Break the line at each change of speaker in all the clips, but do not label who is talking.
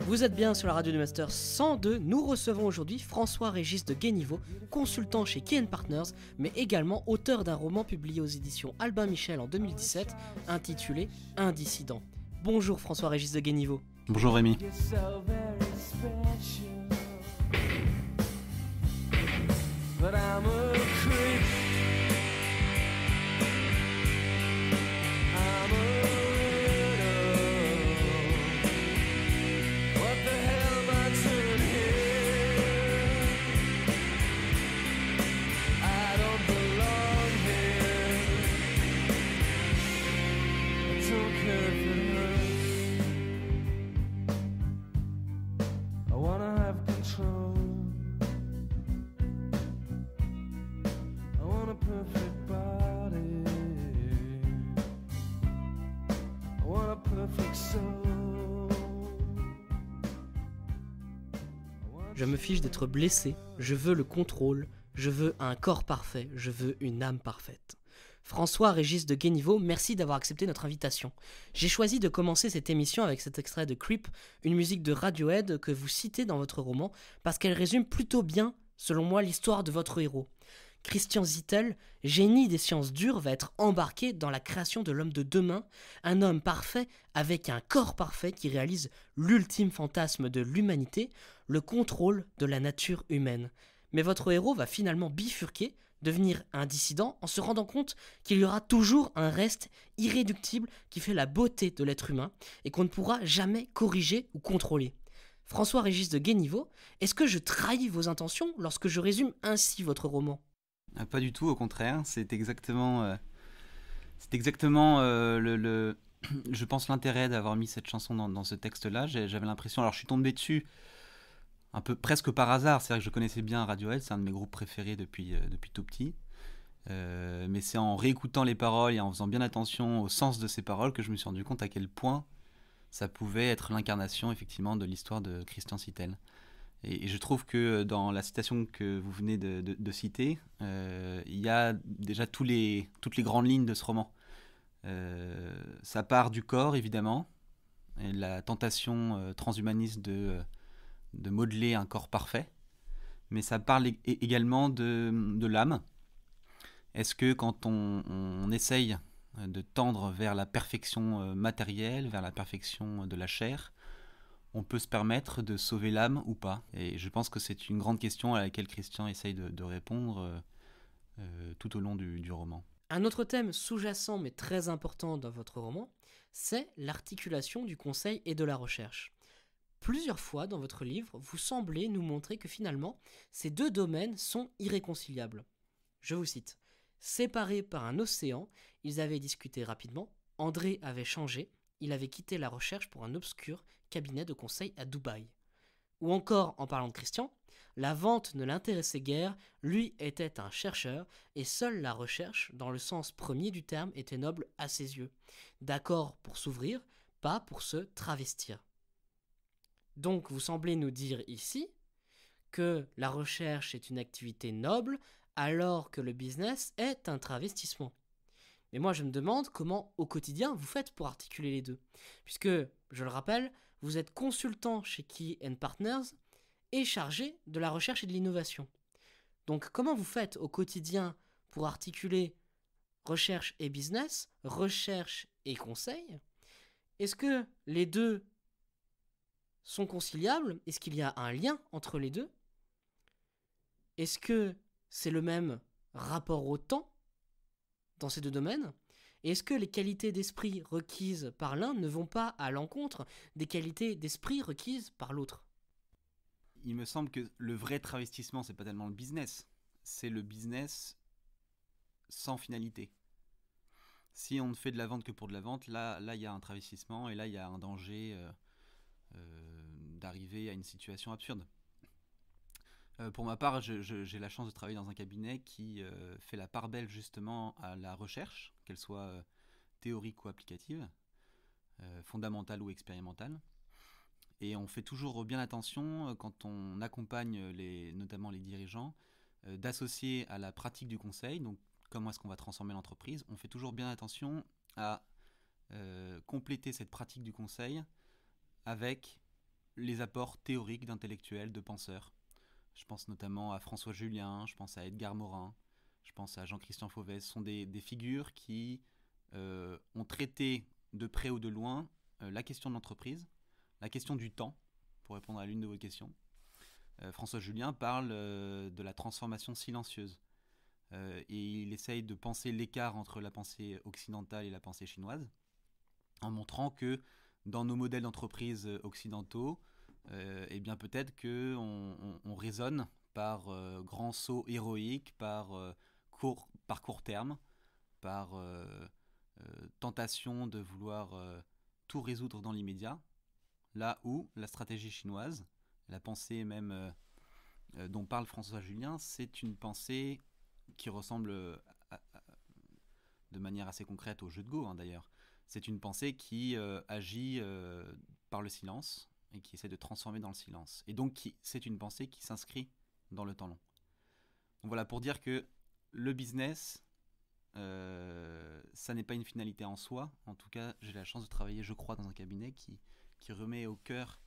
Vous êtes bien sur la radio du Master 102. Nous recevons aujourd'hui François-Régis de Guéniveau, consultant chez Key Partners, mais également auteur d'un roman publié aux éditions Albin Michel en 2017, intitulé Un dissident. Bonjour François-Régis de Guéniveau.
Bonjour Rémi.
Je me fiche d'être blessé, je veux le contrôle, je veux un corps parfait, je veux une âme parfaite. François-Régis de Guéniveau, merci d'avoir accepté notre invitation. J'ai choisi de commencer cette émission avec cet extrait de Creep, une musique de Radiohead que vous citez dans votre roman, parce qu'elle résume plutôt bien, selon moi, l'histoire de votre héros. Christian Zittel, génie des sciences dures, va être embarqué dans la création de l'homme de demain, un homme parfait avec un corps parfait qui réalise l'ultime fantasme de l'humanité, le contrôle de la nature humaine. Mais votre héros va finalement bifurquer, devenir un dissident en se rendant compte qu'il y aura toujours un reste irréductible qui fait la beauté de l'être humain et qu'on ne pourra jamais corriger ou contrôler. François-Régis de Guéniveau, est-ce que je trahis vos intentions lorsque je résume ainsi votre roman ?
Pas du tout, au contraire, c'est exactement je pense l'intérêt d'avoir mis cette chanson dans ce texte-là. J'avais l'impression, alors je suis tombé dessus un peu presque par hasard, c'est-à-dire que je connaissais bien Radiohead, c'est un de mes groupes préférés depuis tout petit, mais c'est en réécoutant les paroles et en faisant bien attention au sens de ces paroles que je me suis rendu compte à quel point ça pouvait être l'incarnation effectivement de l'histoire de Christian Zittel. Et je trouve que dans la citation que vous venez de citer, il y a déjà toutes les grandes lignes de ce roman. Ça part du corps, évidemment, et la tentation transhumaniste de modeler un corps parfait, mais ça parle également de l'âme. Est-ce que quand on essaye de tendre vers la perfection matérielle, vers la perfection de la chair, on peut se permettre de sauver l'âme ou pas? Et je pense que c'est une grande question à laquelle Christian essaye de répondre tout au long du roman.
Un autre thème sous-jacent mais très important dans votre roman, c'est l'articulation du conseil et de la recherche. Plusieurs fois dans votre livre, vous semblez nous montrer que finalement, ces deux domaines sont irréconciliables. Je vous cite. Séparés par un océan, ils avaient discuté rapidement, André avait changé, il avait quitté la recherche pour un obscur cabinet de conseil à Dubaï. Ou encore, en parlant de Christian, la vente ne l'intéressait guère, lui était un chercheur, et seule la recherche, dans le sens premier du terme, était noble à ses yeux. D'accord pour s'ouvrir, pas pour se travestir. Donc vous semblez nous dire ici que la recherche est une activité noble, alors que le business est un travestissement. Mais moi je me demande comment au quotidien vous faites pour articuler les deux. Puisque, je le rappelle, vous êtes consultant chez Key Partners et chargé de la recherche et de l'innovation. Donc comment vous faites au quotidien pour articuler recherche et business, recherche et conseil? Est-ce que les deux sont conciliables? Est-ce qu'il y a un lien entre les deux? Est-ce que c'est le même rapport au temps dans ces deux domaines? Et est-ce que les qualités d'esprit requises par l'un ne vont pas à l'encontre des qualités d'esprit requises par l'autre?
Il me semble que le vrai travestissement, c'est pas tellement le business, c'est le business sans finalité. Si on ne fait de la vente que pour de la vente, là il y a un travestissement et là il y a un danger d'arriver à une situation absurde. Pour ma part, j'ai la chance de travailler dans un cabinet qui fait la part belle justement à la recherche, qu'elle soit théorique ou applicative, fondamentale ou expérimentale. Et on fait toujours bien attention, quand on accompagne notamment les dirigeants, d'associer à la pratique du conseil, donc comment est-ce qu'on va transformer l'entreprise, on fait toujours bien attention à compléter cette pratique du conseil avec les apports théoriques d'intellectuels, de penseurs. Je pense notamment à François Julien, je pense à Edgar Morin, je pense à Jean-Christian Fauvet. Ce sont des figures qui ont traité de près ou de loin la question de l'entreprise, la question du temps, pour répondre à l'une de vos questions. François Julien parle de la transformation silencieuse. Et il essaye de penser l'écart entre la pensée occidentale et la pensée chinoise, en montrant que dans nos modèles d'entreprise occidentaux, eh bien peut-être qu'on raisonne par grands sauts héroïques, par court terme, par tentation de vouloir tout résoudre dans l'immédiat, là où la stratégie chinoise, la pensée même dont parle François Julien, c'est une pensée qui ressemble de manière assez concrète au jeu de Go, hein, d'ailleurs. C'est une pensée qui agit par le silence et qui essaie de transformer dans le silence. Et donc, c'est une pensée qui s'inscrit dans le temps long. Donc voilà, pour dire que le business, ça n'est pas une finalité en soi. En tout cas, j'ai la chance de travailler, je crois, dans un cabinet qui remet au cœur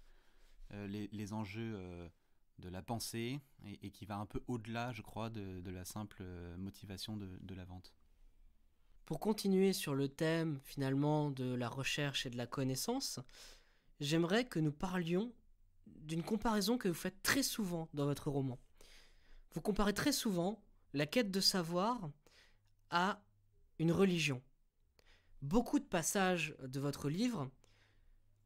les enjeux de la pensée et qui va un peu au-delà, je crois, de la simple motivation de la vente.
Pour continuer sur le thème finalement de la recherche et de la connaissance, j'aimerais que nous parlions d'une comparaison que vous faites très souvent dans votre roman. Vous comparez très souvent la quête de savoir à une religion. Beaucoup de passages de votre livre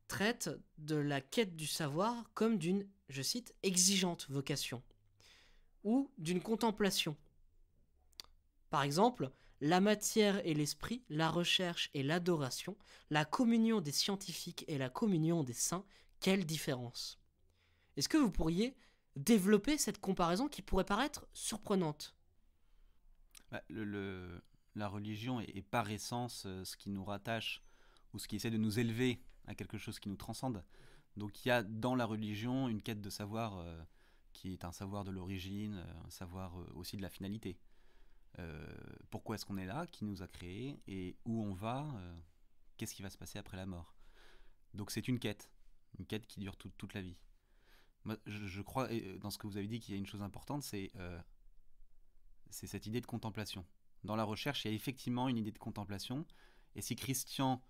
traitent de la quête du savoir comme d'une, je cite, exigeante vocation ou d'une contemplation. Par exemple, la matière et l'esprit, la recherche et l'adoration, la communion des scientifiques et la communion des saints, quelle différence? Est-ce que vous pourriez développer cette comparaison qui pourrait paraître surprenante?
La religion est par essence ce qui nous rattache ou ce qui essaie de nous élever à quelque chose qui nous transcende. Donc il y a dans la religion une quête de savoir qui est un savoir de l'origine, un savoir aussi de la finalité. Pourquoi est-ce qu'on est là, qui nous a créés et où on va, qu'est-ce qui va se passer après la mort. Donc c'est une quête qui dure toute la vie. Moi, je crois, dans ce que vous avez dit, qu'il y a une chose importante, c'est cette idée de contemplation. Dans la recherche, il y a effectivement une idée de contemplation, et si Christian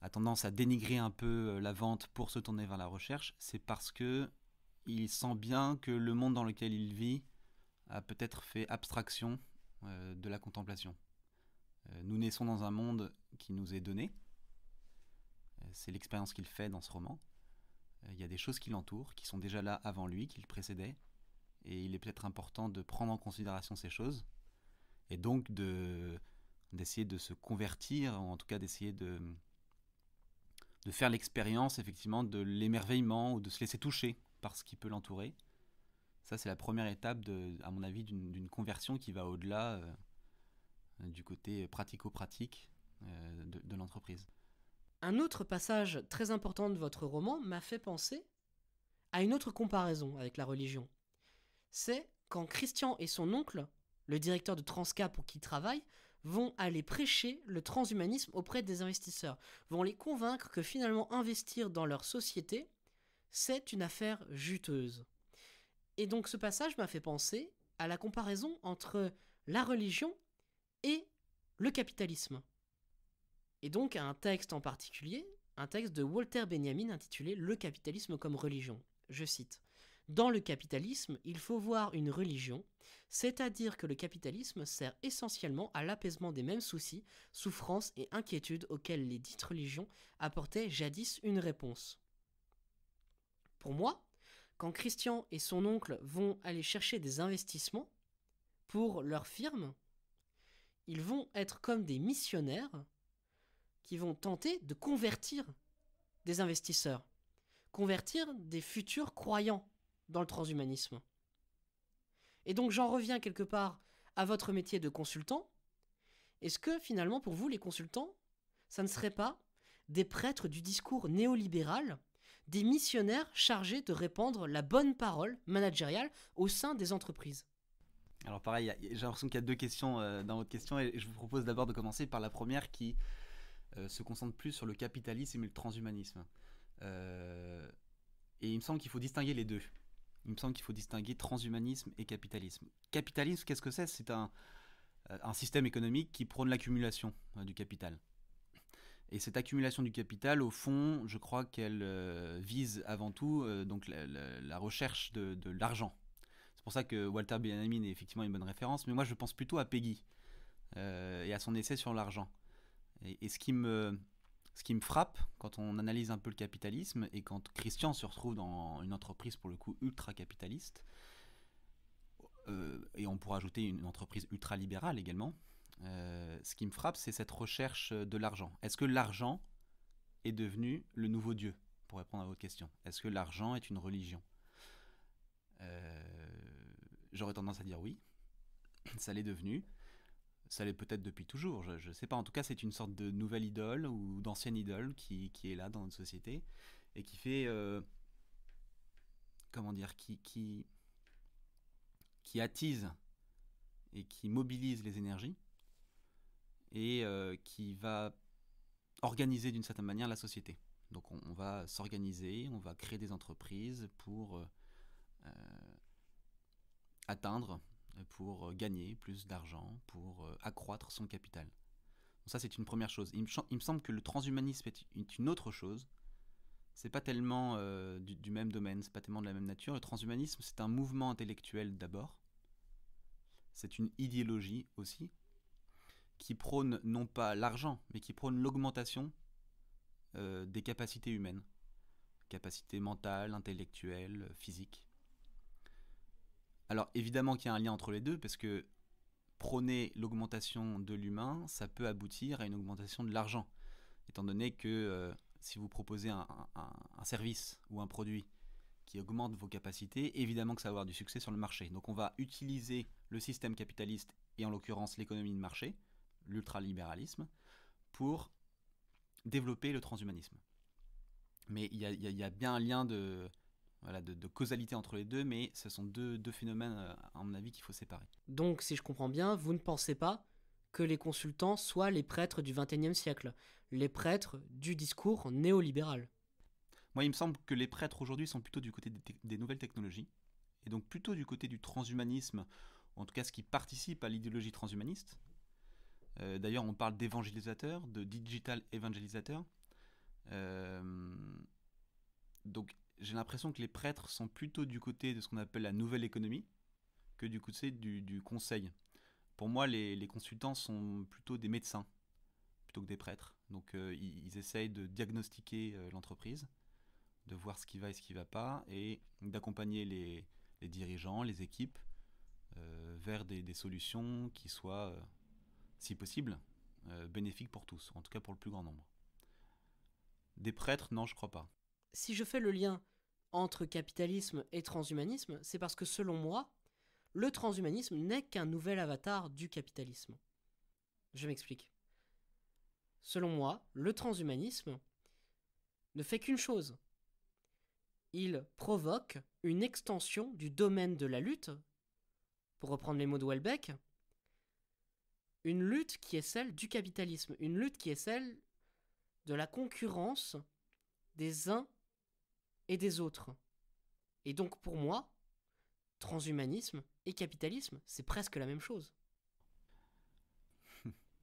a tendance à dénigrer un peu la vente pour se tourner vers la recherche, c'est parce que il sent bien que le monde dans lequel il vit a peut-être fait abstraction de la contemplation. Nous naissons dans un monde qui nous est donné. C'est l'expérience qu'il fait dans ce roman. Il y a des choses qui l'entourent, qui sont déjà là avant lui, qui le précédaient. Et il est peut-être important de prendre en considération ces choses. Et donc d'essayer de se convertir, ou en tout cas d'essayer de faire l'expérience, effectivement, de l'émerveillement ou de se laisser toucher par ce qui peut l'entourer. Ça, c'est la première étape, à mon avis, d'une conversion qui va au-delà du côté pratico-pratique de l'entreprise.
Un autre passage très important de votre roman m'a fait penser à une autre comparaison avec la religion. C'est quand Christian et son oncle, le directeur de Transca pour qui il travaille, vont aller prêcher le transhumanisme auprès des investisseurs, vont les convaincre que finalement investir dans leur société, c'est une affaire juteuse. Et donc ce passage m'a fait penser à la comparaison entre la religion et le capitalisme. Et donc à un texte en particulier, un texte de Walter Benjamin intitulé « Le capitalisme comme religion ». Je cite « Dans le capitalisme, il faut voir une religion, c'est-à-dire que le capitalisme sert essentiellement à l'apaisement des mêmes soucis, souffrances et inquiétudes auxquelles les dites religions apportaient jadis une réponse. » Pour moi, quand Christian et son oncle vont aller chercher des investissements pour leur firme, ils vont être comme des missionnaires qui vont tenter de convertir des investisseurs, convertir des futurs croyants dans le transhumanisme. Et donc j'en reviens quelque part à votre métier de consultant. Est-ce que finalement pour vous les consultants, ça ne serait pas des prêtres du discours néolibéral, des missionnaires chargés de répandre la bonne parole managériale au sein des entreprises?
Alors pareil, j'ai l'impression qu'il y a deux questions dans votre question et je vous propose d'abord de commencer par la première qui se concentre plus sur le capitalisme et le transhumanisme. Euh, et il me semble qu'il faut distinguer les deux. Il me semble qu'il faut distinguer transhumanisme et capitalisme. Capitalisme, qu'est-ce que c'est? C'est un système économique qui prône l'accumulation du capital. Et cette accumulation du capital, au fond, je crois qu'elle vise avant tout donc la recherche de l'argent. C'est pour ça que Walter Benjamin est effectivement une bonne référence, mais moi je pense plutôt à Peggy et à son essai sur l'argent. Et ce qui me frappe quand on analyse un peu le capitalisme et quand Christian se retrouve dans une entreprise pour le coup ultra capitaliste, et on pourrait ajouter une entreprise ultra libérale également, ce qui me frappe, c'est cette recherche de l'argent. Est-ce que l'argent est devenu le nouveau Dieu? Pour répondre à votre question. Est-ce que l'argent est une religion? J'aurais tendance à dire oui. Ça l'est devenu. Ça l'est peut-être depuis toujours, je ne sais pas. En tout cas, c'est une sorte de nouvelle idole ou d'ancienne idole qui est là dans notre société et qui fait, comment dire, qui attise et qui mobilise les énergies et qui va organiser d'une certaine manière la société. Donc on va s'organiser, on va créer des entreprises pour atteindre, pour gagner plus d'argent, pour accroître son capital. Donc ça c'est une première chose. Il me semble que le transhumanisme est une autre chose. C'est pas tellement du même domaine, c'est pas tellement de la même nature. Le transhumanisme c'est un mouvement intellectuel d'abord. C'est une idéologie aussi qui prône non pas l'argent, mais qui prône l'augmentation des capacités humaines, capacités mentales, intellectuelles, physiques. Alors évidemment qu'il y a un lien entre les deux, parce que prôner l'augmentation de l'humain, ça peut aboutir à une augmentation de l'argent, étant donné que si vous proposez un service ou un produit qui augmente vos capacités, évidemment que ça va avoir du succès sur le marché. Donc on va utiliser le système capitaliste, et en l'occurrence l'économie de marché, l'ultralibéralisme, pour développer le transhumanisme. Mais il y a bien un lien de causalité entre les deux, mais ce sont deux phénomènes, à mon avis, qu'il faut séparer.
Donc, si je comprends bien, vous ne pensez pas que les consultants soient les prêtres du XXIe siècle, les prêtres du discours néolibéral.
Moi, il me semble que les prêtres aujourd'hui sont plutôt du côté des nouvelles technologies, et donc plutôt du côté du transhumanisme, en tout cas ce qui participe à l'idéologie transhumaniste. D'ailleurs, on parle d'évangélisateurs, de digital évangélisateurs. Donc, j'ai l'impression que les prêtres sont plutôt du côté de ce qu'on appelle la nouvelle économie que du côté du conseil. Pour moi, les consultants sont plutôt des médecins plutôt que des prêtres. Donc, ils essayent de diagnostiquer l'entreprise, de voir ce qui va et ce qui ne va pas, et d'accompagner les dirigeants, les équipes, vers des solutions qui soient, si possible, bénéfiques pour tous, en tout cas pour le plus grand nombre. Des prêtres, non, je crois pas.
Si je fais le lien entre capitalisme et transhumanisme, c'est parce que selon moi, le transhumanisme n'est qu'un nouvel avatar du capitalisme. Je m'explique. Selon moi, le transhumanisme ne fait qu'une chose. Il provoque une extension du domaine de la lutte, pour reprendre les mots de Houellebecq, une lutte qui est celle du capitalisme, une lutte qui est celle de la concurrence des uns et des autres. Et donc pour moi, transhumanisme et capitalisme, c'est presque la même chose.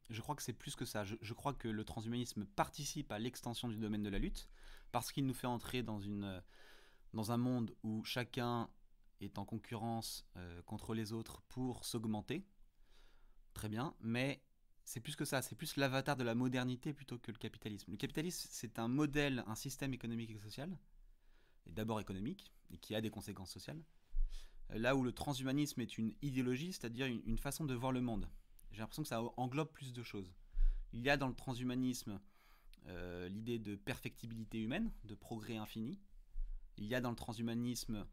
Je crois que c'est plus que ça. Je crois que le transhumanisme participe à l'extension du domaine de la lutte, parce qu'il nous fait entrer dans un monde où chacun est en concurrence contre les autres pour s'augmenter. Très bien, mais c'est plus que ça, c'est plus l'avatar de la modernité plutôt que le capitalisme. Le capitalisme, c'est un modèle, un système économique et social, et d'abord économique, et qui a des conséquences sociales. Là où le transhumanisme est une idéologie, c'est-à-dire une façon de voir le monde. J'ai l'impression que ça englobe plus de choses. Il y a dans le transhumanisme l'idée de perfectibilité humaine, de progrès infini. Il y a dans le transhumanisme,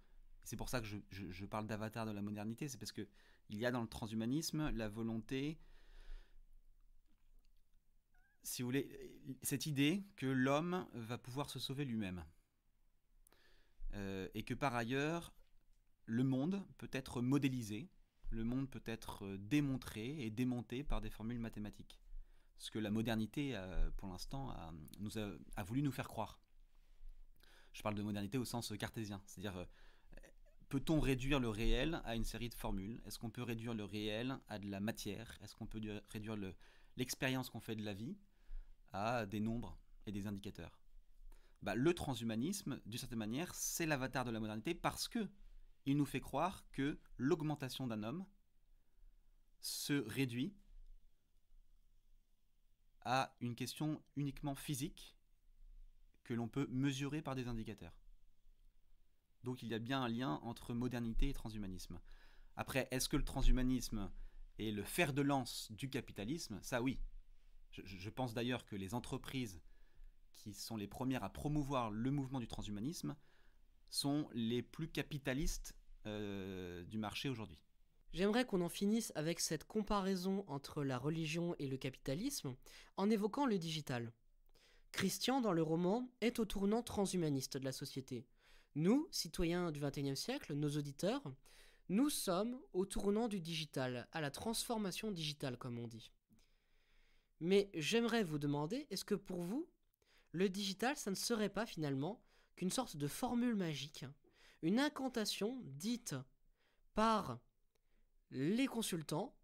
c'est pour ça que je parle d'avatar de la modernité, c'est parce que il y a dans le transhumanisme la volonté, si vous voulez, cette idée que l'homme va pouvoir se sauver lui-même. Et que par ailleurs, le monde peut être modélisé, le monde peut être démontré et démonté par des formules mathématiques. Ce que la modernité, pour l'instant, a voulu nous faire croire. Je parle de modernité au sens cartésien, c'est-à-dire peut-on réduire le réel à une série de formules? Est-ce qu'on peut réduire le réel à de la matière? Est-ce qu'on peut réduire l'expérience qu'on fait de la vie à des nombres et des indicateurs? Le transhumanisme, d'une certaine manière, c'est l'avatar de la modernité parce que il nous fait croire que l'augmentation d'un homme se réduit à une question uniquement physique que l'on peut mesurer par des indicateurs. Donc il y a bien un lien entre modernité et transhumanisme. Après, est-ce que le transhumanisme est le fer de lance du capitalisme? Ça oui. Je pense d'ailleurs que les entreprises qui sont les premières à promouvoir le mouvement du transhumanisme sont les plus capitalistes du marché aujourd'hui.
J'aimerais qu'on en finisse avec cette comparaison entre la religion et le capitalisme en évoquant le digital. Christian, dans le roman, est au tournant transhumaniste de la société. Nous, citoyens du XXIe siècle, nos auditeurs, nous sommes au tournant du digital, à la transformation digitale comme on dit. Mais j'aimerais vous demander, est-ce que pour vous, le digital, ça ne serait pas finalement qu'une sorte de formule magique, une incantation dite par les consultants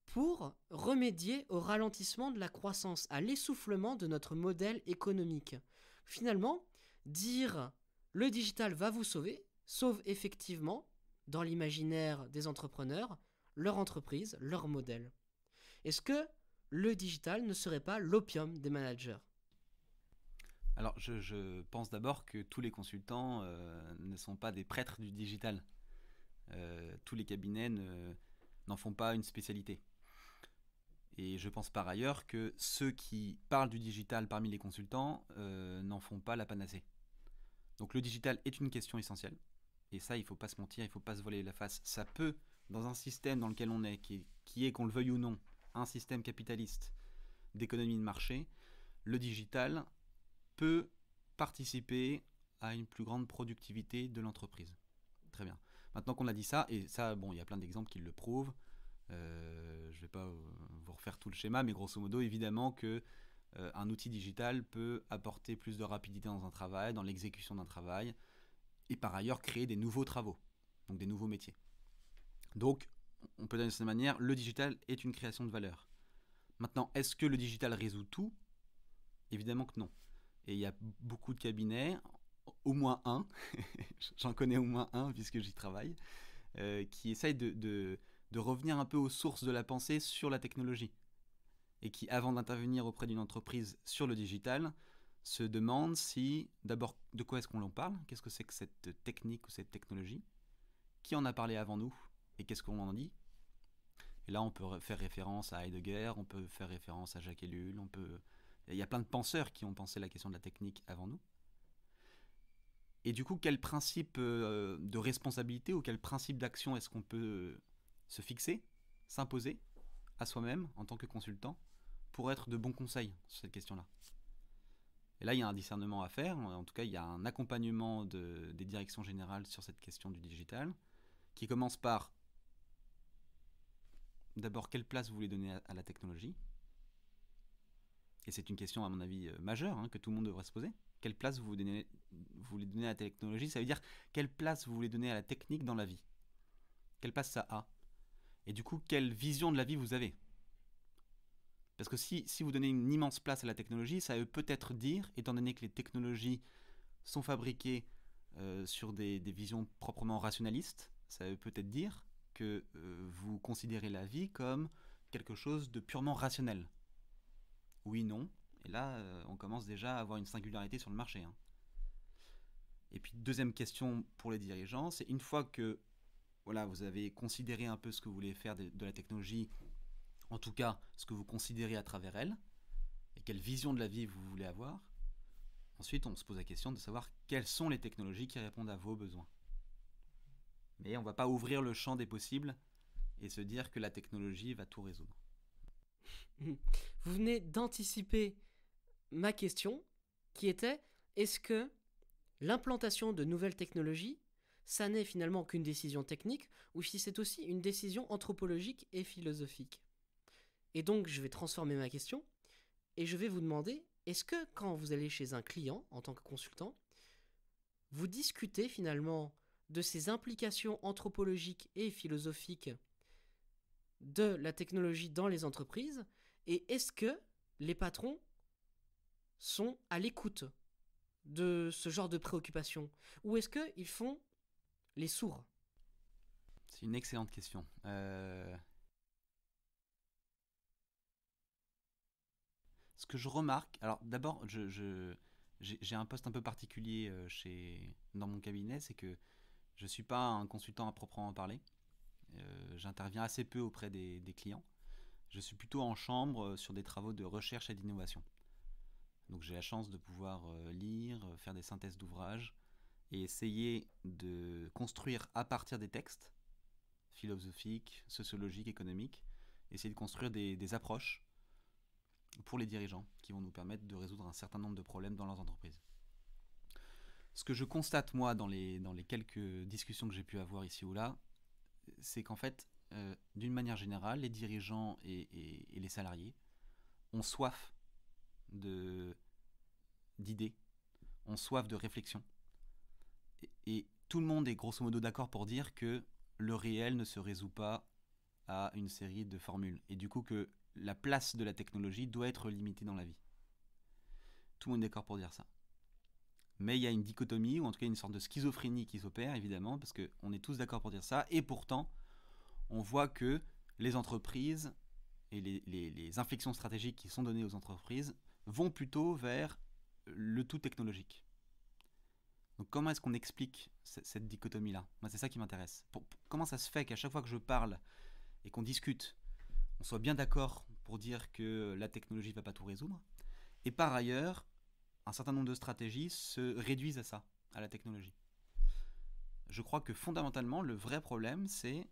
pour remédier au ralentissement de la croissance, à l'essoufflement de notre modèle économique. Finalement, dire le digital va vous sauver, sauve effectivement, dans l'imaginaire des entrepreneurs, leur entreprise, leur modèle. Est-ce que le digital ne serait pas l'opium des managers?
Alors, je pense d'abord que tous les consultants ne sont pas des prêtres du digital. Tous les cabinets n'en font pas une spécialité. Et je pense par ailleurs que ceux qui parlent du digital parmi les consultants n'en font pas la panacée. Donc le digital est une question essentielle. Et ça, il ne faut pas se mentir, il ne faut pas se voiler la face. Ça peut, dans un système dans lequel on est, qui est, qu'on le veuille ou non, un système capitaliste d'économie de marché, le digital peut participer à une plus grande productivité de l'entreprise. Très bien. Maintenant qu'on a dit ça, et ça, bon, il y a plein d'exemples qui le prouvent, je ne vais pas vous refaire tout le schéma, mais grosso modo, évidemment que un outil digital peut apporter plus de rapidité dans un travail, dans l'exécution d'un travail, et par ailleurs créer des nouveaux travaux, donc des nouveaux métiers. Donc, on peut dire de cette manière, le digital est une création de valeur. Maintenant, est-ce que le digital résout tout? Évidemment que non. Et il y a beaucoup de cabinets, au moins un, j'en connais au moins un puisque j'y travaille, qui essayent de revenir un peu aux sources de la pensée sur la technologie. Et qui, avant d'intervenir auprès d'une entreprise sur le digital, se demandent si, d'abord, de quoi est-ce qu'on en parle? Qu'est-ce que c'est que cette technique ou cette technologie? Qui en a parlé avant nous? Et qu'est-ce qu'on en dit? Et là, on peut faire référence à Heidegger, on peut faire référence à Jacques Ellul, il y a plein de penseurs qui ont pensé la question de la technique avant nous. Et du coup, quel principe de responsabilité ou quel principe d'action est-ce qu'on peut se fixer, s'imposer à soi-même en tant que consultant pour être de bons conseils sur cette question-là? Et là, il y a un discernement à faire. En tout cas, il y a un accompagnement des directions générales sur cette question du digital qui commence par d'abord quelle place vous voulez donner à la technologie. Et c'est une question, à mon avis, majeure que tout le monde devrait se poser. Quelle place vous voulez donner à la technologie? Ça veut dire quelle place vous voulez donner à la technique dans la vie? Quelle place ça a? Et du coup, quelle vision de la vie vous avez? Parce que si vous donnez une immense place à la technologie, ça veut peut-être dire, étant donné que les technologies sont fabriquées sur des visions proprement rationalistes, ça veut peut-être dire que vous considérez la vie comme quelque chose de purement rationnel. Oui, non. Et là, on commence déjà à avoir une singularité sur le marché. Et puis, deuxième question pour les dirigeants, c'est une fois que voilà, vous avez considéré un peu ce que vous voulez faire de la technologie, en tout cas ce que vous considérez à travers elle, et quelle vision de la vie vous voulez avoir, ensuite on se pose la question de savoir quelles sont les technologies qui répondent à vos besoins. Mais on ne va pas ouvrir le champ des possibles et se dire que la technologie va tout résoudre.
Vous venez d'anticiper ma question qui était, est-ce que l'implantation de nouvelles technologies, ça n'est finalement qu'une décision technique ou si c'est aussi une décision anthropologique et philosophique? Et donc je vais transformer ma question et je vais vous demander, est-ce que quand vous allez chez un client en tant que consultant, vous discutez finalement de ces implications anthropologiques et philosophiques de la technologie dans les entreprises, et est-ce que les patrons sont à l'écoute de ce genre de préoccupations, ou est-ce qu'ils font les sourds?
C'est une excellente question. Ce que je remarque, alors d'abord, j'ai un poste un peu particulier dans mon cabinet, c'est que je ne suis pas un consultant à proprement parler. J'interviens assez peu auprès des clients. Je suis plutôt en chambre sur des travaux de recherche et d'innovation. Donc j'ai la chance de pouvoir lire, faire des synthèses d'ouvrages et essayer de construire à partir des textes philosophiques, sociologiques, économiques, essayer de construire des approches pour les dirigeants qui vont nous permettre de résoudre un certain nombre de problèmes dans leurs entreprises. Ce que je constate moi dans les quelques discussions que j'ai pu avoir ici ou là, c'est qu'en fait, d'une manière générale, les dirigeants et les salariés ont soif d'idées, ont soif de réflexion. Et tout le monde est grosso modo d'accord pour dire que le réel ne se résout pas à une série de formules. Et du coup que la place de la technologie doit être limitée dans la vie. Tout le monde est d'accord pour dire ça. Mais il y a une dichotomie, ou en tout cas une sorte de schizophrénie qui s'opère, évidemment, parce qu'on est tous d'accord pour dire ça, et pourtant, on voit que les entreprises et les inflexions stratégiques qui sont données aux entreprises vont plutôt vers le tout technologique. Donc comment est-ce qu'on explique cette dichotomie-là? Moi, c'est ça qui m'intéresse. Comment ça se fait qu'à chaque fois que je parle et qu'on discute, on soit bien d'accord pour dire que la technologie ne va pas tout résoudre, et par ailleurs, un certain nombre de stratégies se réduisent à ça, à la technologie. Je crois que fondamentalement, le vrai problème, c'est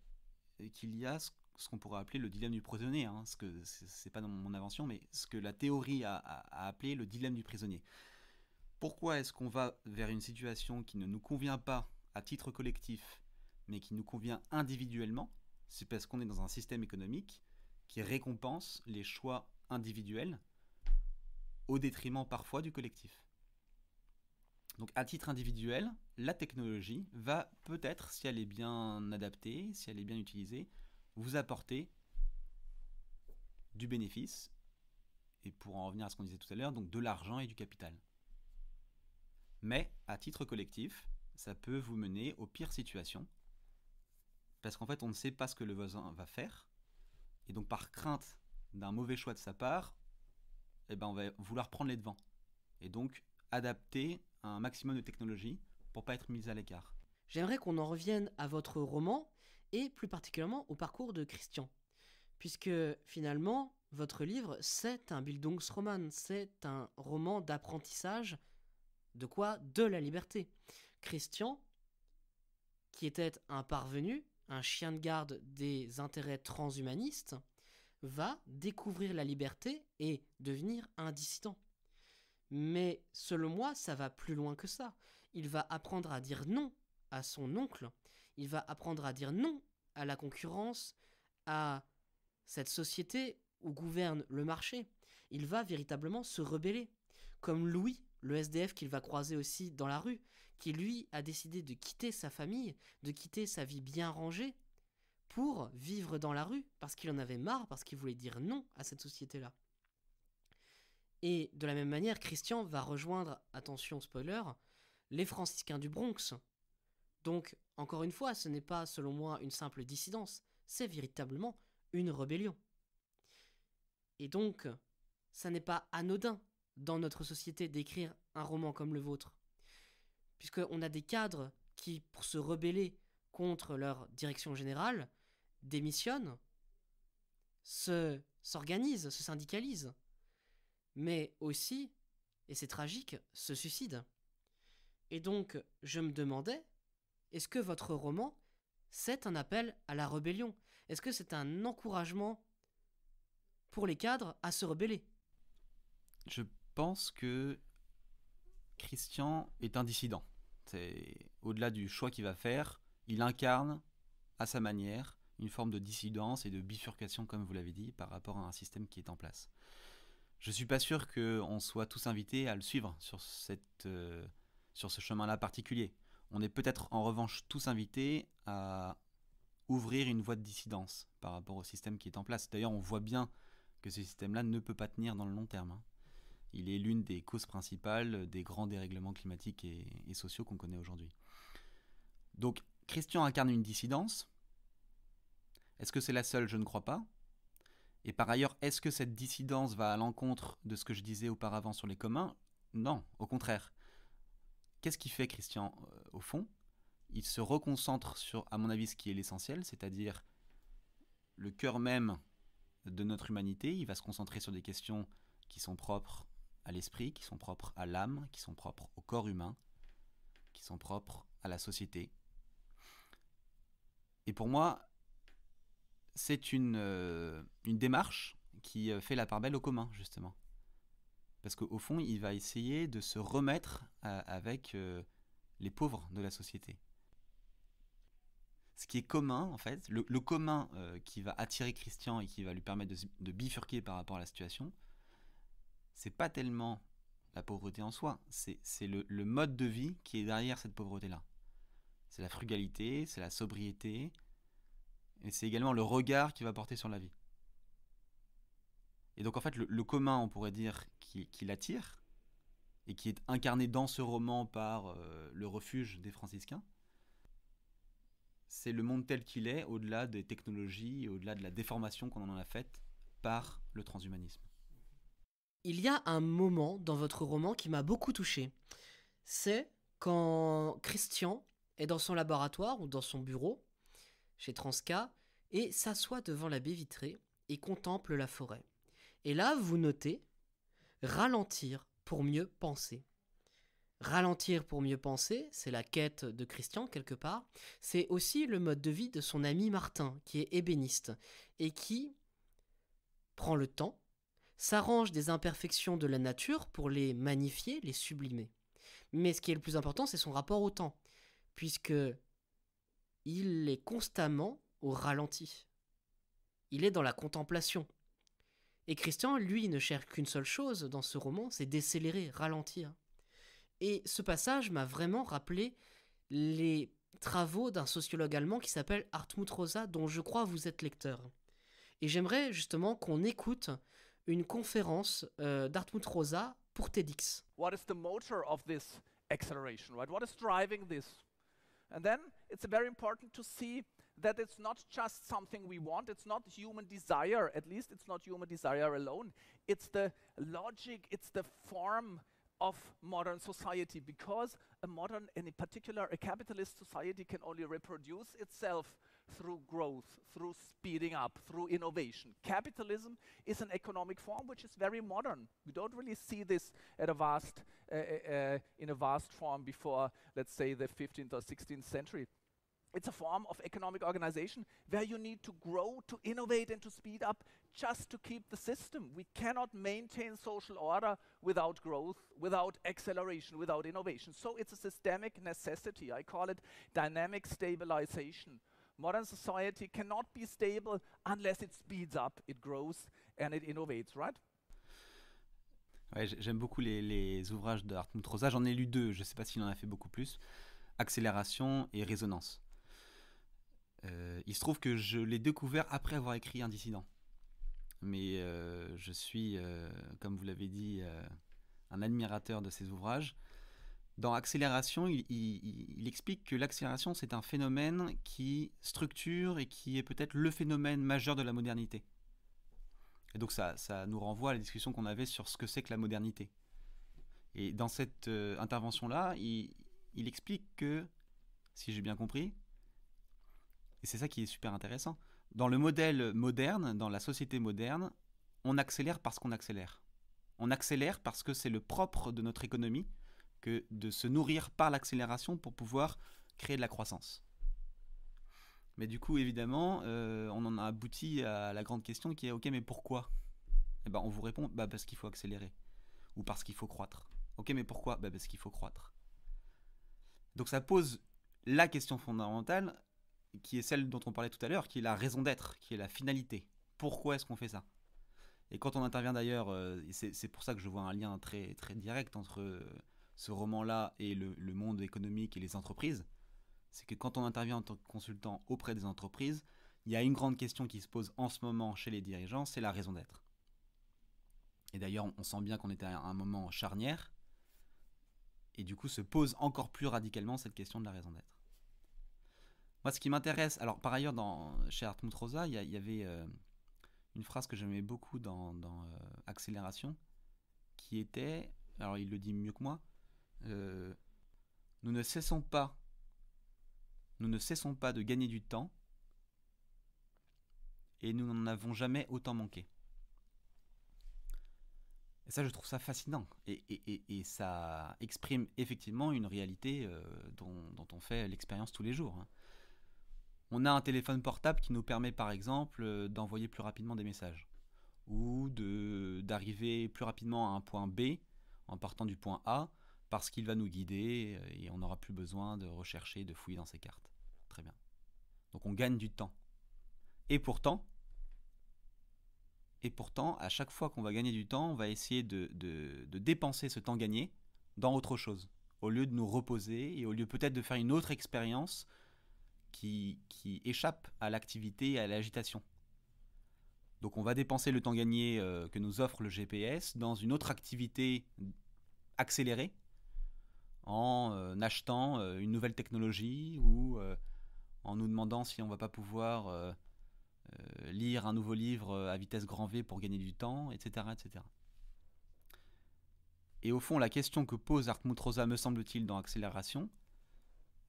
qu'il y a ce qu'on pourrait appeler le dilemme du prisonnier, hein, ce que c'est pas dans mon invention, mais ce que la théorie a appelé le dilemme du prisonnier. Pourquoi est-ce qu'on va vers une situation qui ne nous convient pas à titre collectif, mais qui nous convient individuellement? C'est parce qu'on est dans un système économique qui récompense les choix individuels au détriment parfois du collectif. Donc à titre individuel, la technologie va peut-être, si elle est bien adaptée, si elle est bien utilisée, vous apporter du bénéfice, et pour en revenir à ce qu'on disait tout à l'heure, donc de l'argent et du capital. Mais à titre collectif, ça peut vous mener aux pires situations, parce qu'en fait on ne sait pas ce que le voisin va faire, et donc par crainte d'un mauvais choix de sa part, eh ben on va vouloir prendre les devants, et donc adapter un maximum de technologie pour pas être mis à l'écart.
J'aimerais qu'on en revienne à votre roman, et plus particulièrement au parcours de Christian. Puisque finalement, votre livre, c'est un Bildungsroman, c'est un roman d'apprentissage. De quoi? De la liberté. Christian, qui était un parvenu, un chien de garde des intérêts transhumanistes, va découvrir la liberté et devenir un dissident. Mais selon moi, ça va plus loin que ça. Il va apprendre à dire non à son oncle. Il va apprendre à dire non à la concurrence, à cette société où gouverne le marché. Il va véritablement se rebeller. Comme Louis, le SDF qu'il va croiser aussi dans la rue, qui lui a décidé de quitter sa famille, de quitter sa vie bien rangée, pour vivre dans la rue, parce qu'il en avait marre, parce qu'il voulait dire non à cette société-là. Et de la même manière, Christian va rejoindre, attention spoiler, les franciscains du Bronx. Donc, encore une fois, ce n'est pas selon moi une simple dissidence, c'est véritablement une rébellion. Et donc, ça n'est pas anodin dans notre société d'écrire un roman comme le vôtre. Puisqu'on a des cadres qui, pour se rebeller contre leur direction générale, démissionnent, s'organisent, se syndicalisent, mais aussi, et c'est tragique, se suicident. Et donc, je me demandais, est-ce que votre roman, c'est un appel à la rébellion? Est-ce que c'est un encouragement pour les cadres à se rebeller?
Je pense que Christian est un dissident. C'est au-delà du choix qu'il va faire, il incarne à sa manière une forme de dissidence et de bifurcation, comme vous l'avez dit, par rapport à un système qui est en place. Je suis pas sûr qu'on soit tous invités à le suivre sur sur ce chemin-là particulier. On est peut-être en revanche tous invités à ouvrir une voie de dissidence par rapport au système qui est en place. D'ailleurs, on voit bien que ce système-là ne peut pas tenir dans le long terme. Il est l'une des causes principales des grands dérèglements climatiques et sociaux qu'on connaît aujourd'hui. Donc, Christian incarne une dissidence. Est-ce que c'est la seule? Je ne crois pas. Et par ailleurs, est-ce que cette dissidence va à l'encontre de ce que je disais auparavant sur les communs? Non, au contraire. Qu'est-ce qu'il fait, Christian, au fond? Il se reconcentre sur, à mon avis, ce qui est l'essentiel, c'est-à-dire le cœur même de notre humanité. Il va se concentrer sur des questions qui sont propres à l'esprit, qui sont propres à l'âme, qui sont propres au corps humain, qui sont propres à la société. Et pour moi, c'est une démarche qui fait la part belle au commun, justement. Parce qu'au fond, il va essayer de se remettre avec les pauvres de la société. Ce qui est commun, en fait, le commun qui va attirer Christian et qui va lui permettre de bifurquer par rapport à la situation, c'est pas tellement la pauvreté en soi, c'est le mode de vie qui est derrière cette pauvreté-là. C'est la frugalité, c'est la sobriété, et c'est également le regard qu'il va porter sur la vie. Et donc en fait, le commun, on pourrait dire, qui l'attire, et qui est incarné dans ce roman par le refuge des franciscains, c'est le monde tel qu'il est, au-delà des technologies, au-delà de la déformation qu'on en a faite par le transhumanisme.
Il y a un moment dans votre roman qui m'a beaucoup touché. C'est quand Christian est dans son laboratoire ou dans son bureau, chez Transca, et s'assoit devant la baie vitrée et contemple la forêt. Et là, vous notez « ralentir pour mieux penser ». Ralentir pour mieux penser, c'est la quête de Christian quelque part. C'est aussi le mode de vie de son ami Martin, qui est ébéniste, et qui prend le temps, s'arrange des imperfections de la nature pour les magnifier, les sublimer. Mais ce qui est le plus important, c'est son rapport au temps, puisque il est constamment au ralenti. Il est dans la contemplation. Et Christian, lui, ne cherche qu'une seule chose dans ce roman, c'est décélérer, ralentir. Et ce passage m'a vraiment rappelé les travaux d'un sociologue allemand qui s'appelle Hartmut Rosa, dont je crois vous êtes lecteur. Et j'aimerais justement qu'on écoute une conférence d'Hartmut Rosa pour TEDx.
What is the motor of this acceleration, right? What is driving this? And then it's very important to see that it's not just something we want, it's not human desire, at least it's not human desire alone. It's the logic, it's the form of modern society, because a modern, and in particular a capitalist society, can only reproduce itself through growth, through speeding up, through innovation. Capitalism is an economic form which is very modern. We don't really see this at a vast, in a vast form before, let's say, the 15th or 16th century. It's a form of economic organization where you need to grow, to innovate, and to speed up just to keep the system. We cannot maintain social order without growth, without acceleration, without innovation. So it's a systemic necessity. I call it dynamic stabilization. Modern society cannot be stable unless it speeds up, it grows, and it innovates, right?
Ouais, j'aime beaucoup les ouvrages de Hartmut Rosa. J'en ai lu 2, je ne sais pas s'il en a fait beaucoup plus. Accélération et résonance. Il se trouve que je l'ai découvert après avoir écrit Un dissident. Mais je suis, comme vous l'avez dit, un admirateur de ces ouvrages. Dans Accélération, il explique que l'accélération, c'est un phénomène qui structure et qui est peut-être le phénomène majeur de la modernité. Et donc ça nous renvoie à la discussion qu'on avait sur ce que c'est que la modernité. Et dans cette intervention-là, il explique que, si j'ai bien compris, et c'est ça qui est super intéressant, dans le modèle moderne, dans la société moderne, on accélère parce qu'on accélère. On accélère parce que c'est le propre de notre économie que de se nourrir par l'accélération pour pouvoir créer de la croissance. Mais du coup, évidemment, on en a abouti à la grande question qui est « Ok, mais pourquoi ?» Eh ben, on vous répond « Parce qu'il faut accélérer. » Ou « Parce qu'il faut croître. » Ok, mais pourquoi ? Parce qu'il faut croître. Donc ça pose la question fondamentale, qui est celle dont on parlait tout à l'heure, qui est la raison d'être, qui est la finalité. Pourquoi est-ce qu'on fait ça ? Et quand on intervient d'ailleurs, c'est pour ça que je vois un lien très, très direct entre ce roman-là et le monde économique et les entreprises, c'est que quand on intervient en tant que consultant auprès des entreprises, il y a une grande question qui se pose en ce moment chez les dirigeants, c'est la raison d'être. Et d'ailleurs, on sent bien qu'on était à un moment charnière, et du coup se pose encore plus radicalement cette question de la raison d'être. Moi, ce qui m'intéresse, alors par ailleurs, chez Hartmut Rosa, il y avait une phrase que j'aimais beaucoup dans Accélération, qui était, alors il le dit mieux que moi, nous ne cessons pas de gagner du temps et nous n'en avons jamais autant manqué. Et ça, je trouve ça fascinant. Et ça exprime effectivement une réalité dont on fait l'expérience tous les jours. Hein. On a un téléphone portable qui nous permet par exemple d'envoyer plus rapidement des messages ou d'arriver plus rapidement à un point B en partant du point A parce qu'il va nous guider et on n'aura plus besoin de rechercher, de fouiller dans ses cartes. Très bien. Donc on gagne du temps. Et pourtant, à chaque fois qu'on va gagner du temps, on va essayer de dépenser ce temps gagné dans autre chose, au lieu de nous reposer et au lieu peut-être de faire une autre expérience qui échappe à l'activité et à l'agitation. Donc on va dépenser le temps gagné que nous offre le GPS dans une autre activité accélérée, en achetant une nouvelle technologie ou en nous demandant si on ne va pas pouvoir lire un nouveau livre à vitesse grand V pour gagner du temps, etc., etc. Et au fond, la question que pose Hartmut Rosa, me semble-t-il, dans Accélération,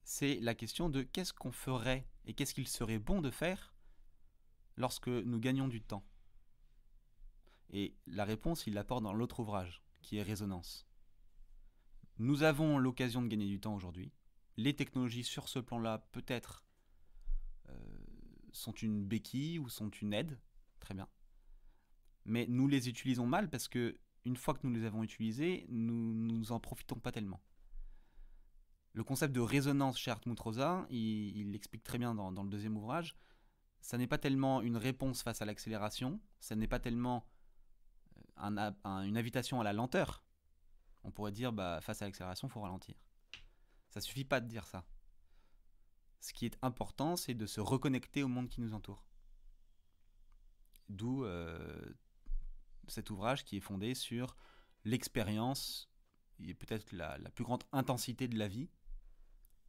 c'est la question de qu'est-ce qu'on ferait et qu'est-ce qu'il serait bon de faire lorsque nous gagnons du temps. Et la réponse, il l'apporte dans l'autre ouvrage, qui est Résonance. Nous avons l'occasion de gagner du temps aujourd'hui. Les technologies sur ce plan-là, peut-être, sont une béquille ou sont une aide. Très bien. Mais nous les utilisons mal parce que une fois que nous les avons utilisées, nous en profitons pas tellement. Le concept de résonance chez Hartmut Rosa, il l'explique très bien dans le deuxième ouvrage. Ça n'est pas tellement une réponse face à l'accélération, ça n'est pas tellement une invitation à la lenteur. On pourrait dire, face à l'accélération, il faut ralentir. Ça suffit pas de dire ça. Ce qui est important, c'est de se reconnecter au monde qui nous entoure. D'où cet ouvrage qui est fondé sur l'expérience et peut-être la plus grande intensité de la vie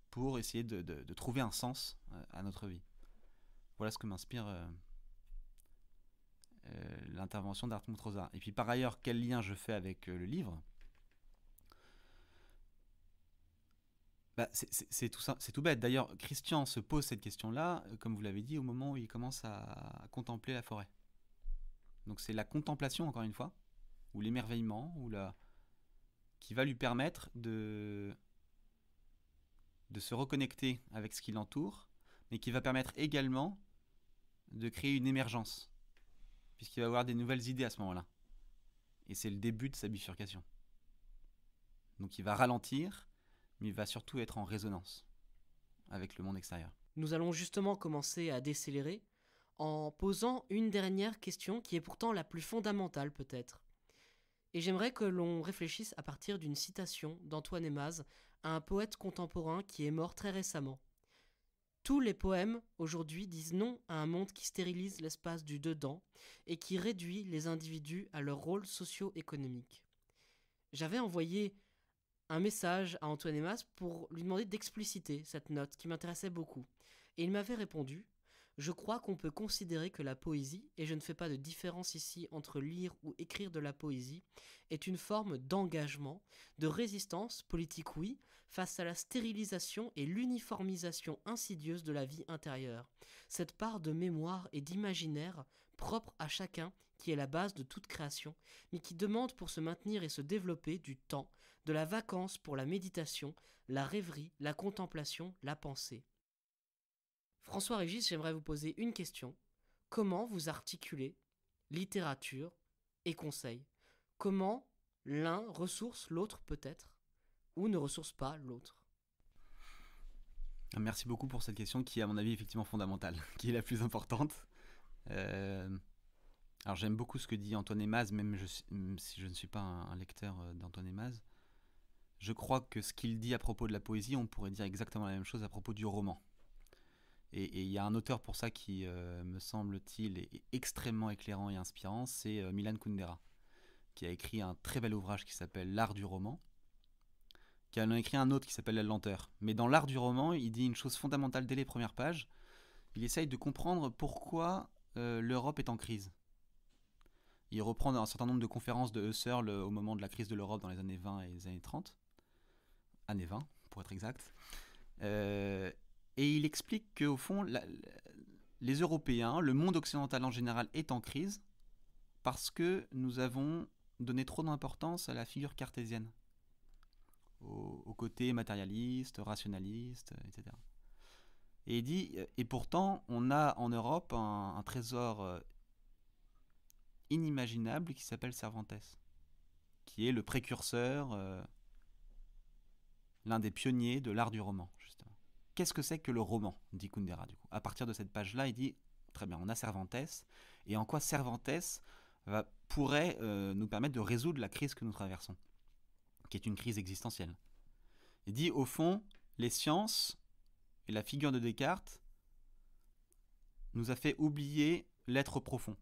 pour essayer de trouver un sens à notre vie. Voilà ce que m'inspire l'intervention d'Hartmut Rosa. Et puis par ailleurs, quel lien je fais avec le livre ? C'est tout bête. D'ailleurs, Christian se pose cette question-là, comme vous l'avez dit, au moment où il commence à contempler la forêt. Donc c'est la contemplation, encore une fois, ou l'émerveillement, qui va lui permettre de se reconnecter avec ce qui l'entoure, mais qui va permettre également de créer une émergence, puisqu'il va avoir des nouvelles idées à ce moment-là. Et c'est le début de sa bifurcation. Donc il va ralentir, mais il va surtout être en résonance avec le monde extérieur.
Nous allons justement commencer à décélérer en posant une dernière question qui est pourtant la plus fondamentale peut-être. Et j'aimerais que l'on réfléchisse à partir d'une citation d'Antoine Aimaz, un poète contemporain qui est mort très récemment. Tous les poèmes aujourd'hui disent non à un monde qui stérilise l'espace du dedans et qui réduit les individus à leur rôle socio-économique. J'avais envoyé un message à Antoine Aimaz pour lui demander d'expliciter cette note qui m'intéressait beaucoup. Et il m'avait répondu « Je crois qu'on peut considérer que la poésie, et je ne fais pas de différence ici entre lire ou écrire de la poésie, est une forme d'engagement, de résistance, politique oui, face à la stérilisation et l'uniformisation insidieuse de la vie intérieure. Cette part de mémoire et d'imaginaire propre à chacun qui est la base de toute création, mais qui demande pour se maintenir et se développer du temps, de la vacance pour la méditation, la rêverie, la contemplation, la pensée. » François Régis, j'aimerais vous poser une question. Comment vous articulez littérature et conseil ? Comment l'un ressource l'autre peut-être, ou ne ressource pas l'autre ?
Merci beaucoup pour cette question qui est à mon avis effectivement fondamentale, qui est la plus importante. Alors j'aime beaucoup ce que dit Antoine Aimaz, même si je ne suis pas un lecteur d'Antoine Aimaz. je crois que ce qu'il dit à propos de la poésie, on pourrait dire exactement la même chose à propos du roman. Et il y a un auteur pour ça qui, me semble-t-il, est extrêmement éclairant et inspirant, c'est Milan Kundera, qui a écrit un très bel ouvrage qui s'appelle L'art du roman, qui en a écrit un autre qui s'appelle La lenteur. Mais dans l'art du roman, il dit une chose fondamentale dès les premières pages. Il essaye de comprendre pourquoi l'Europe est en crise. Il reprend un certain nombre de conférences de Husserl au moment de la crise de l'Europe dans les années 20 et les années 30. Années 20, pour être exact. Et il explique qu'au fond, les Européens, le monde occidental en général, est en crise parce que nous avons donné trop d'importance à la figure cartésienne, au côté matérialiste, rationaliste, etc. Et il dit, et pourtant, on a en Europe un trésor inimaginable qui s'appelle Cervantes, qui est le précurseur, l'un des pionniers de l'art du roman, justement. Qu'est-ce que c'est que le roman, dit Kundera, du coup. À partir de cette page-là, il dit, très bien, on a Cervantes, et en quoi Cervantes pourrait nous permettre de résoudre la crise que nous traversons, qui est une crise existentielle. Il dit, au fond, les sciences et la figure de Descartes nous a fait oublier l'être profond.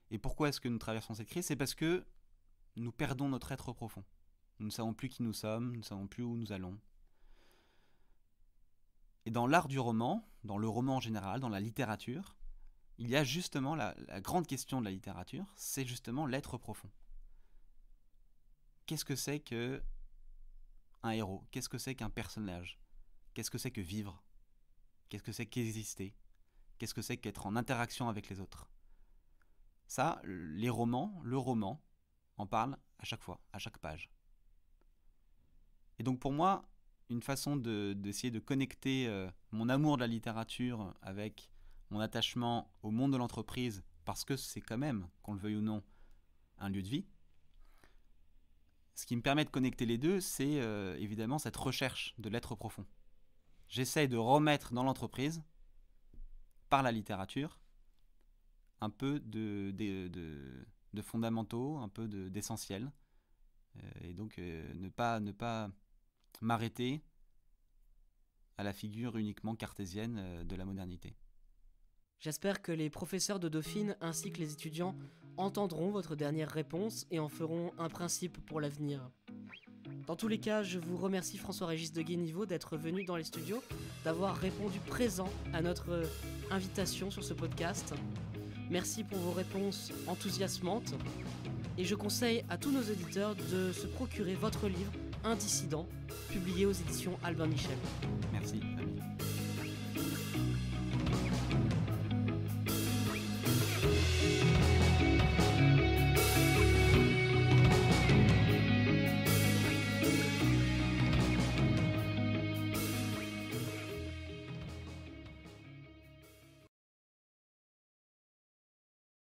Et pourquoi est-ce que nous traversons cette crise ? C'est parce que nous perdons notre être profond. Nous ne savons plus qui nous sommes, nous ne savons plus où nous allons. Et dans l'art du roman, dans le roman en général, dans la littérature, il y a justement la grande question de la littérature, c'est justement l'être profond. Qu'est-ce que c'est qu'un héros ? Qu'est-ce que c'est qu'un personnage ? Qu'est-ce que c'est que vivre ? Qu'est-ce que c'est qu'exister ? Qu'est-ce que c'est qu'être en interaction avec les autres ? Ça, les romans, le roman, en parle à chaque fois, à chaque page. Et donc pour moi, une façon d'essayer de connecter mon amour de la littérature avec mon attachement au monde de l'entreprise, parce que c'est quand même, qu'on le veuille ou non, un lieu de vie, ce qui me permet de connecter les deux, c'est évidemment cette recherche de l'être profond. J'essaye de remettre dans l'entreprise, par la littérature, un peu de fondamentaux, un peu d'essentiels, et donc ne pas m'arrêter à la figure uniquement cartésienne de la modernité.
J'espère que les professeurs de Dauphine ainsi que les étudiants entendront votre dernière réponse et en feront un principe pour l'avenir. Dans tous les cas, je vous remercie François-Régis de Guéniveau d'être venu dans les studios, d'avoir répondu présent à notre invitation sur ce podcast. Merci pour vos réponses enthousiasmantes et je conseille à tous nos auditeurs de se procurer votre livre Un dissident, publié aux éditions Albin Michel.
Merci, Ami.